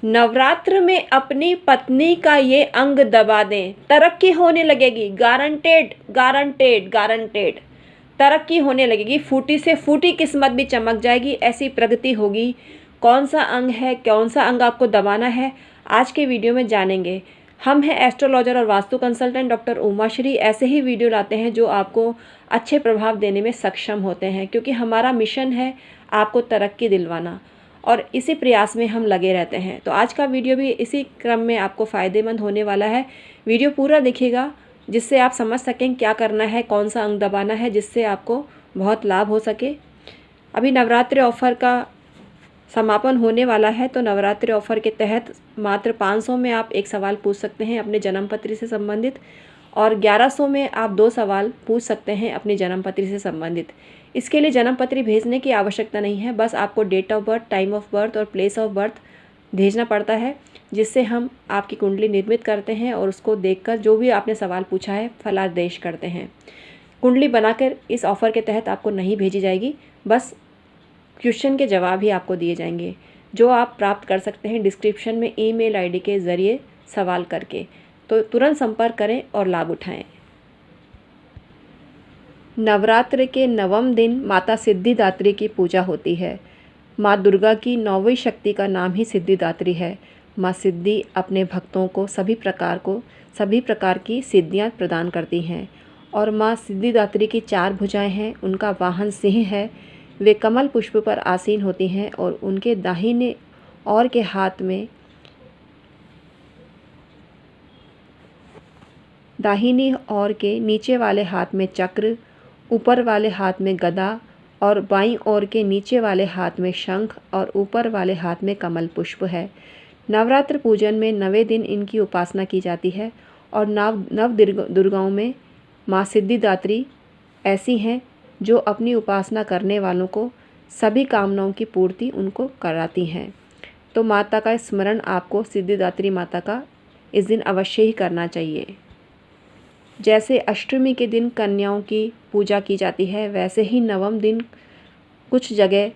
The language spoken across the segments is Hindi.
नवरात्र में अपनी पत्नी का ये अंग दबा दें, तरक्की होने लगेगी। गारंटेड गारंटेड गारंटेड तरक्की होने लगेगी। फूटी से फूटी किस्मत भी चमक जाएगी, ऐसी प्रगति होगी। कौन सा अंग है, कौन सा अंग आपको दबाना है, आज के वीडियो में जानेंगे। हम हैं एस्ट्रोलॉजर और वास्तु कंसल्टेंट डॉक्टर उमाश्री। ऐसे ही वीडियो लाते हैं जो आपको अच्छे प्रभाव देने में सक्षम होते हैं, क्योंकि हमारा मिशन है आपको तरक्की दिलवाना और इसी प्रयास में हम लगे रहते हैं। तो आज का वीडियो भी इसी क्रम में आपको फ़ायदेमंद होने वाला है। वीडियो पूरा देखिएगा जिससे आप समझ सकें क्या करना है, कौन सा अंग दबाना है, जिससे आपको बहुत लाभ हो सके। अभी नवरात्रि ऑफ़र का समापन होने वाला है, तो नवरात्रि ऑफ़र के तहत मात्र 500 में आप एक सवाल पूछ सकते हैं अपने जन्मपत्री से संबंधित, और 1100 में आप 2 सवाल पूछ सकते हैं अपनी जन्मपत्री से संबंधित। इसके लिए जन्मपत्री भेजने की आवश्यकता नहीं है, बस आपको date of birth, time of birth और प्लेस ऑफ बर्थ भेजना पड़ता है, जिससे हम आपकी कुंडली निर्मित करते हैं और उसको देखकर जो भी आपने सवाल पूछा है फलादेश करते हैं। कुंडली बनाकर इस ऑफ़र के तहत आपको नहीं भेजी जाएगी, बस क्वेश्चन के जवाब ही आपको दिए जाएंगे, जो आप प्राप्त कर सकते हैं डिस्क्रिप्शन में ईमेल आईडी के ज़रिए सवाल करके। तो तुरंत संपर्क करें और लाभ उठाएं। नवरात्र के नवम दिन माता सिद्धिदात्री की पूजा होती है। माँ दुर्गा की 9वीं शक्ति का नाम ही सिद्धिदात्री है। माँ सिद्धि अपने भक्तों को सभी प्रकार की सिद्धियाँ प्रदान करती हैं। और माँ सिद्धिदात्री की 4 भुजाएं हैं, उनका वाहन सिंह है। वे कमल पुष्प पर आसीन होती हैं और उनके दाहिने ओर के हाथ में दाहिनी ओर के नीचे वाले हाथ में चक्र, ऊपर वाले हाथ में गदा और बाईं ओर के नीचे वाले हाथ में शंख और ऊपर वाले हाथ में कमल पुष्प है। नवरात्र पूजन में 9वें दिन इनकी उपासना की जाती है और नव दुर्गाओं में माँ सिद्धिदात्री ऐसी हैं जो अपनी उपासना करने वालों को सभी कामनाओं की पूर्ति उनको कराती हैं। तो माता का स्मरण आपको, सिद्धिदात्री माता का, इस दिन अवश्य ही करना चाहिए। जैसे अष्टमी के दिन कन्याओं की पूजा की जाती है, वैसे ही नवम दिन कुछ जगह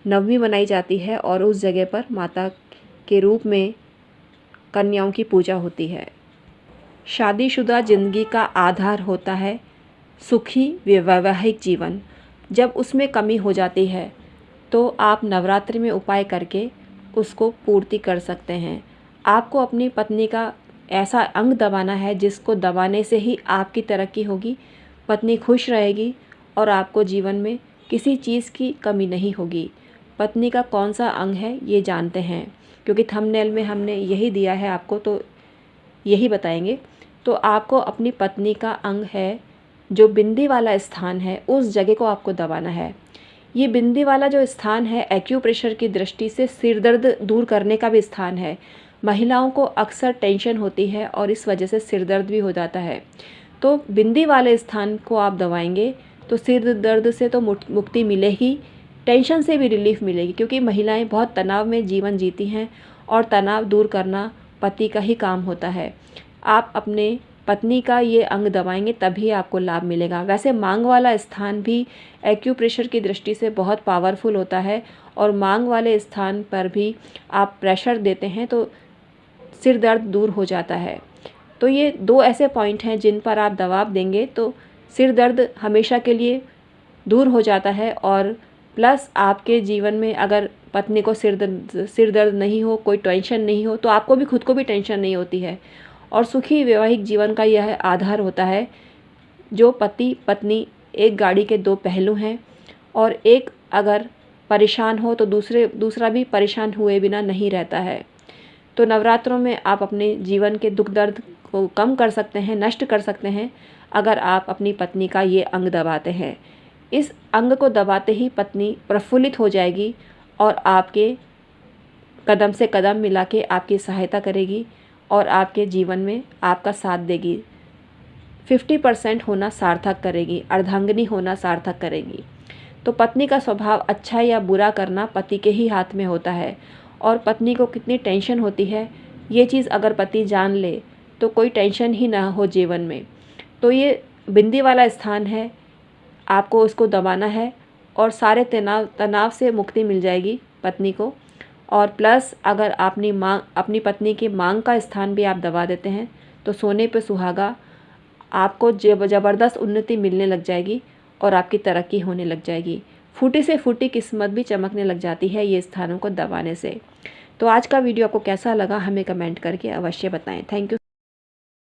नवमी मनाई जाती है और उस जगह पर माता के रूप में कन्याओं की पूजा होती है। शादीशुदा जिंदगी का आधार होता है सुखी वैवाहिक जीवन। जब उसमें कमी हो जाती है तो आप नवरात्रि में उपाय करके उसको पूर्ति कर सकते हैं। आपको अपनी पत्नी का ऐसा अंग दबाना है जिसको दबाने से ही आपकी तरक्की होगी, पत्नी खुश रहेगी और आपको जीवन में किसी चीज़ की कमी नहीं होगी। पत्नी का कौन सा अंग है ये जानते हैं, क्योंकि थंबनेल में हमने यही दिया है आपको, तो यही बताएंगे। तो आपको अपनी पत्नी का अंग है जो बिंदी वाला स्थान है, उस जगह को आपको दबाना है। ये बिंदी वाला जो स्थान है एक्यूप्रेशर की दृष्टि से सिर दर्द दूर करने का भी स्थान है। महिलाओं को अक्सर टेंशन होती है और इस वजह से सिर दर्द भी हो जाता है। तो बिंदी वाले स्थान को आप दबाएंगे तो सिर दर्द से तो मुक्ति मिलेगी, टेंशन से भी रिलीफ मिलेगी, क्योंकि महिलाएं बहुत तनाव में जीवन जीती हैं और तनाव दूर करना पति का ही काम होता है। आप अपने पत्नी का ये अंग दबाएंगे तभी आपको लाभ मिलेगा। वैसे मांग वाला स्थान भी एक्यूप्रेशर की दृष्टि से बहुत पावरफुल होता है और मांग वाले स्थान पर भी आप प्रेशर देते हैं तो सिर दर्द दूर हो जाता है। तो ये 2 ऐसे पॉइंट हैं जिन पर आप दबाव देंगे तो सिर दर्द हमेशा के लिए दूर हो जाता है। और प्लस आपके जीवन में अगर पत्नी को सिर दर्द नहीं हो, कोई टेंशन नहीं हो, तो आपको भी खुद को भी टेंशन नहीं होती है। और सुखी वैवाहिक जीवन का यह आधार होता है। जो पति पत्नी एक गाड़ी के 2 पहलू हैं और एक अगर परेशान हो तो दूसरा भी परेशान हुए बिना नहीं रहता है। तो नवरात्रों में आप अपने जीवन के दुख दर्द को कम कर सकते हैं, नष्ट कर सकते हैं, अगर आप अपनी पत्नी का ये अंग दबाते हैं। इस अंग को दबाते ही पत्नी प्रफुल्लित हो जाएगी और आपके कदम से कदम मिला के आपकी सहायता करेगी और आपके जीवन में आपका साथ देगी। 50% होना सार्थक करेगी, अर्धांगिनी होना सार्थक करेगी। तो पत्नी का स्वभाव अच्छा या बुरा करना पति के ही हाथ में होता है। और पत्नी को कितनी टेंशन होती है ये चीज़ अगर पति जान ले तो कोई टेंशन ही ना हो जीवन में। तो ये बिंदी वाला स्थान है, आपको उसको दबाना है और सारे तनाव से मुक्ति मिल जाएगी पत्नी को। और प्लस अगर अपनी पत्नी की मांग का स्थान भी आप दबा देते हैं तो सोने पे सुहागा, आपको ज़बरदस्त उन्नति मिलने लग जाएगी और आपकी तरक्की होने लग जाएगी। फूटी से फूटी किस्मत भी चमकने लग जाती है ये स्थानों को दबाने से। तो आज का वीडियो आपको कैसा लगा हमें कमेंट करके अवश्य बताएं। Thank you.